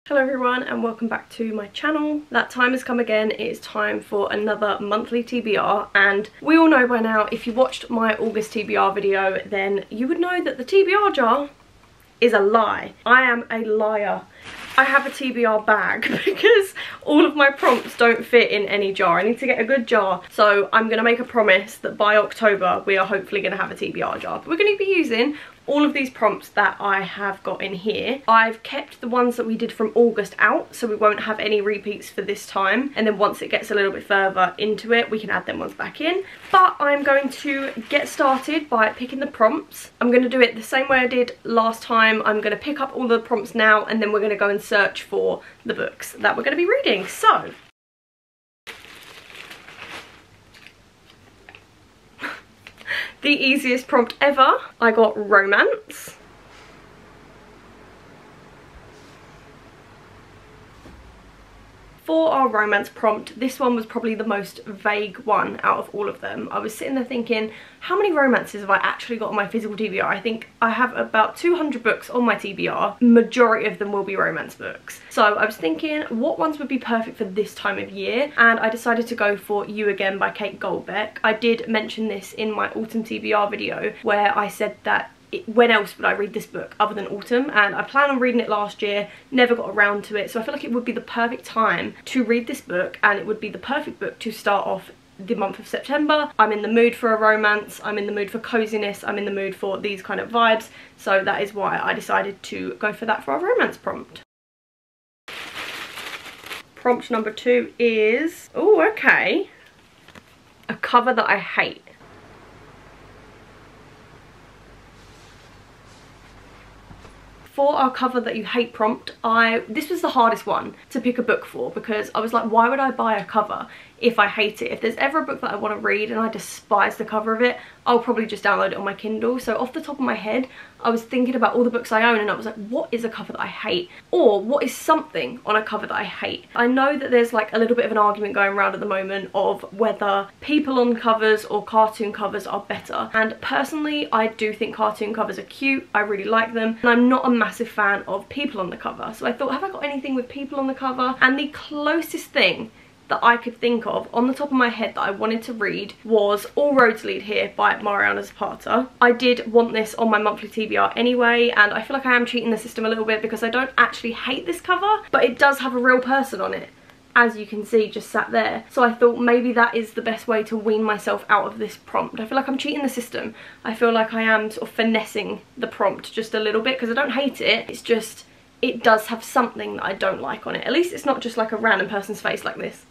Hello everyone and welcome back to my channel. That time has come again. It is time for another monthly TBR, and we all know by now, if you watched my August TBR video, then you would know that the TBR jar is a lie. I am a liar. I have a TBR bag because all of my prompts don't fit in any jar. I need to get a good jar, so I'm going to make a promise that by October we are hopefully going to have a TBR jar. But we're going to be using all of these prompts that I have got in here. I've kept the ones that we did from August out, so we won't have any repeats for this time, and then once it gets a little bit further into it we can add them ones back in. But I'm going to get started by picking the prompts. I'm going to do it the same way I did last time. I'm going to pick up all the prompts now, and then we're going to go and search for the books that we're going to be reading. So the easiest prompt ever, I got romance. For our romance prompt, this one was probably the most vague one out of all of them. I was sitting there thinking, how many romances have I actually got on my physical TBR? I think I have about 200 books on my TBR. Majority of them will be romance books. So I was thinking, what ones would be perfect for this time of year? And I decided to go for You Again by Kate Goldbeck. I did mention this in my autumn TBR video where I said that when else would I read this book other than autumn, and I planned on reading it last year, never got around to it, so I feel like it would be the perfect time to read this book, and it would be the perfect book to start off the month of September. I'm in the mood for a romance, I'm in the mood for coziness, I'm in the mood for these kind of vibes, so that is why I decided to go for that for our romance prompt. Prompt number 2 is, oh okay, a cover that I hate. For our cover that you hate prompt, this was the hardest one to pick a book for, because I was like, why would I buy a cover if I hate it? If there's ever a book that I want to read and I despise the cover of it, I'll probably just download it on my Kindle. So off the top of my head, I was thinking about all the books I own and I was like, what is a cover that I hate? Or what is something on a cover that I hate? I know that there's like a little bit of an argument going around at the moment of whether people on covers or cartoon covers are better. And personally, I do think cartoon covers are cute. I really like them. And I'm not a massive fan of people on the cover. So I thought, have I got anything with people on the cover? And the closest thing that I could think of on the top of my head that I wanted to read was All Roads Lead Here by Mariana Zapata. I did want this on my monthly TBR anyway, and I feel like I am cheating the system a little bit because I don't actually hate this cover, but it does have a real person on it, as you can see just sat there. So I thought maybe that is the best way to wean myself out of this prompt. I feel like I'm cheating the system. I feel like I am sort of finessing the prompt just a little bit because I don't hate it. It's just, it does have something that I don't like on it. At least it's not just like a random person's face like this.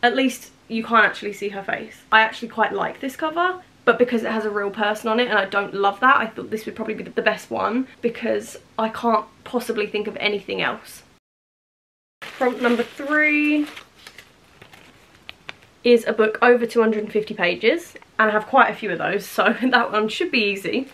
At least you can't actually see her face. I actually quite like this cover, but because it has a real person on it and I don't love that, I thought this would probably be the best one because I can't possibly think of anything else. Prompt number 3 is a book over 250 pages, and I have quite a few of those, so that one should be easy.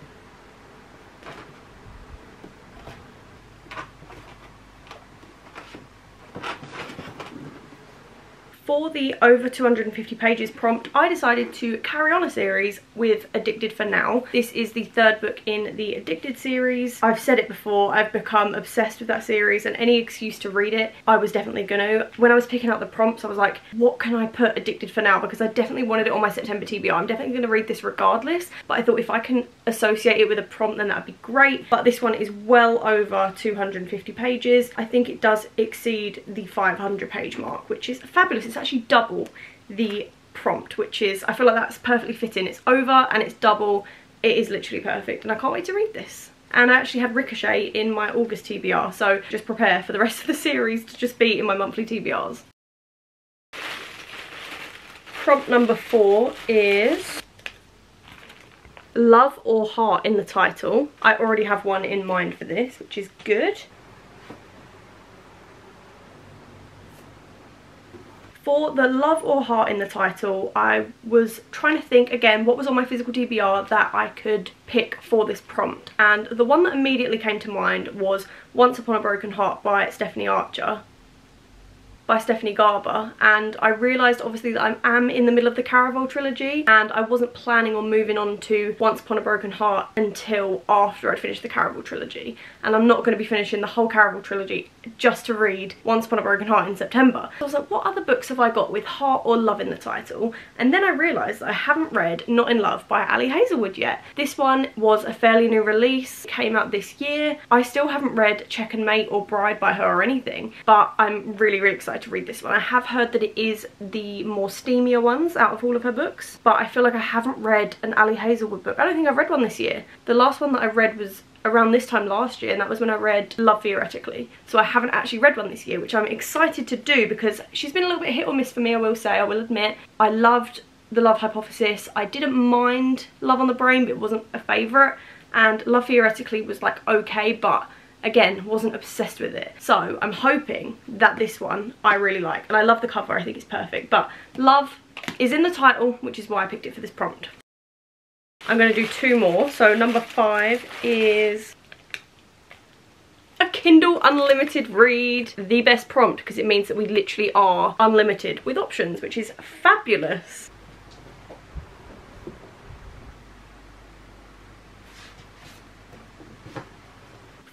For the over 250 pages prompt, I decided to carry on a series with Addicted for Now. This is the 3rd book in the Addicted series. I've said it before, I've become obsessed with that series, and any excuse to read it, I was definitely gonna. When I was picking out the prompts, I was like, what can I put Addicted for Now? Because I definitely wanted it on my September TBR. I'm definitely gonna read this regardless, but I thought if I can associate it with a prompt, then that'd be great. But this one is well over 250 pages. I think it does exceed the 500 page mark, which is fabulous. It's actually double the prompt, which is, I feel like that's perfectly fitting. It's over and it's double. It is literally perfect, and I can't wait to read this. And I actually had Ricochet in my August TBR, so just prepare for the rest of the series to just be in my monthly TBRs. Prompt number 4 is Love or Heart in the title. I already have one in mind for this, which is good. For the Love or Heart in the title, I was trying to think again what was on my physical TBR that I could pick for this prompt, and the one that immediately came to mind was Once Upon a Broken Heart by Stephanie Archer. by Stephanie Garber, and I realised obviously that I am in the middle of the Caraval trilogy, and I wasn't planning on moving on to Once Upon a Broken Heart until after I'd finished the Caraval trilogy, and I'm not going to be finishing the whole Caraval trilogy just to read Once Upon a Broken Heart in September. So I was like, what other books have I got with heart or love in the title? And then I realised that I haven't read Not in Love by Ali Hazelwood yet. This one was a fairly new release, came out this year. I still haven't read Check and Mate or Bride by her or anything, but I'm really excited to read this one. I have heard that it is the more steamier ones out of all of her books, but I feel like I haven't read an Ali Hazelwood book. I don't think I've read one this year. The last one that I read was around this time last year, and that was when I read Love Theoretically. So I haven't actually read one this year, which I'm excited to do because she's been a little bit hit or miss for me, I will say, I will admit. I loved The Love Hypothesis. I didn't mind Love on the Brain, but it wasn't a favourite, and Love Theoretically was like okay, but again, wasn't obsessed with it. So I'm hoping that this one I really like, and I love the cover, I think it's perfect, but love is in the title, which is why I picked it for this prompt. I'm going to do 2 more. So number 5 is a Kindle Unlimited read. The best prompt, because it means that we literally are unlimited with options, which is fabulous.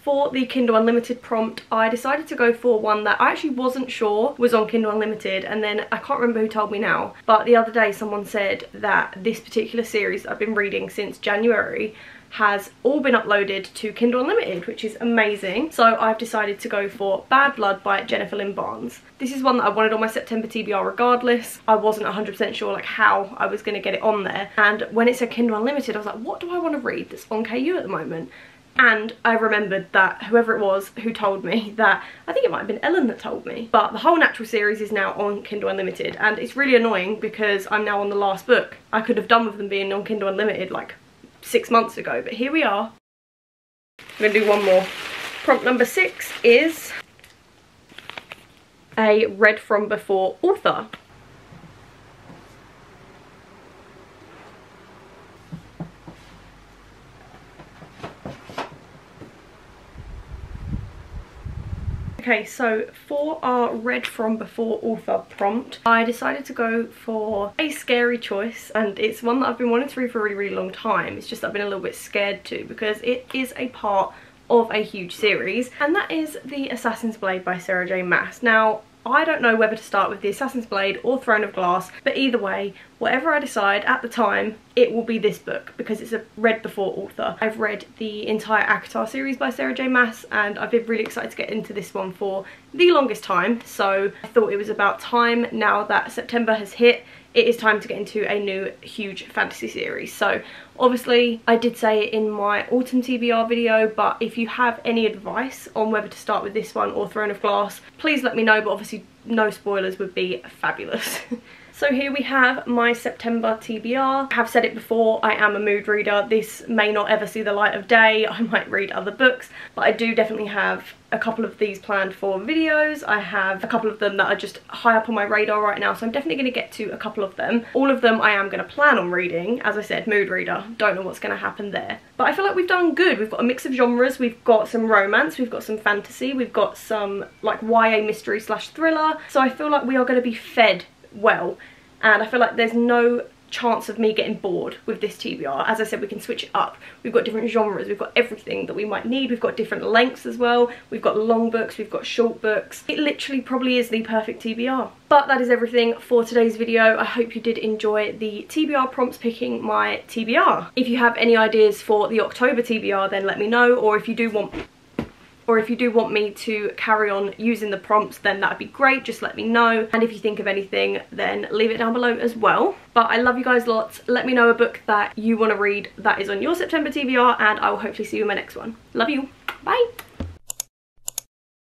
For the Kindle Unlimited prompt, I decided to go for one that I actually wasn't sure was on Kindle Unlimited, and then I can't remember who told me now, but the other day someone said that this particular series that I've been reading since January has all been uploaded to Kindle Unlimited, which is amazing. So I've decided to go for Bad Blood by Jennifer Lynn Barnes. This is one that I wanted on my September TBR regardless. I wasn't 100% sure like how I was going to get it on there, and when it said Kindle Unlimited I was like, what do I want to read that's on KU at the moment? And I remembered that whoever it was who told me that, I think it might have been Ellen that told me, but the whole Natural series is now on Kindle Unlimited, and it's really annoying because I'm now on the last book. I could have done with them being on Kindle Unlimited like 6 months ago, but here we are. I'm going to do one more. Prompt number 6 is a read from before author. Okay, so for our read from before author prompt, I decided to go for a scary choice, and it's one that I've been wanting to read for a really long time. It's just that I've been a little bit scared to, because it is a part of a huge series, and that is The Assassin's Blade by Sarah J Maas. Now, I don't know whether to start with The Assassin's Blade or Throne of Glass, but either way, whatever I decide at the time, it will be this book because it's a read before author. I've read the entire ACOTAR series by Sarah J Maas, and I've been really excited to get into this one for the longest time, so I thought it was about time. Now that September has hit, it is time to get into a new huge fantasy series. So obviously I did say it in my autumn TBR video, but if you have any advice on whether to start with this one or Throne of Glass, please let me know, but obviously no spoilers would be fabulous. So here we have my September TBR. I have said it before, I am a mood reader. This may not ever see the light of day. I might read other books, but I do definitely have a couple of these planned for videos. I have a couple of them that are just high up on my radar right now, so I'm definitely going to get to a couple of them. All of them I am going to plan on reading. As I said, mood reader, don't know what's going to happen there. But I feel like we've done good. We've got a mix of genres, we've got some romance, we've got some fantasy, we've got some like YA mystery / thriller. So I feel like we are going to be fed well, and I feel like there's no chance of me getting bored with this TBR. As I said, we can switch it up. We've got different genres, we've got everything that we might need, we've got different lengths as well, we've got long books, we've got short books. It literally probably is the perfect TBR. But that is everything for today's video. I hope you did enjoy the TBR prompts picking my TBR. If you have any ideas for the October TBR, then let me know, or if you do want me to carry on using the prompts, then that'd be great, just let me know. And if you think of anything, then leave it down below as well. But I love you guys lots. Let me know a book that you want to read that is on your September TBR, and I will hopefully see you in my next one. Love you, bye.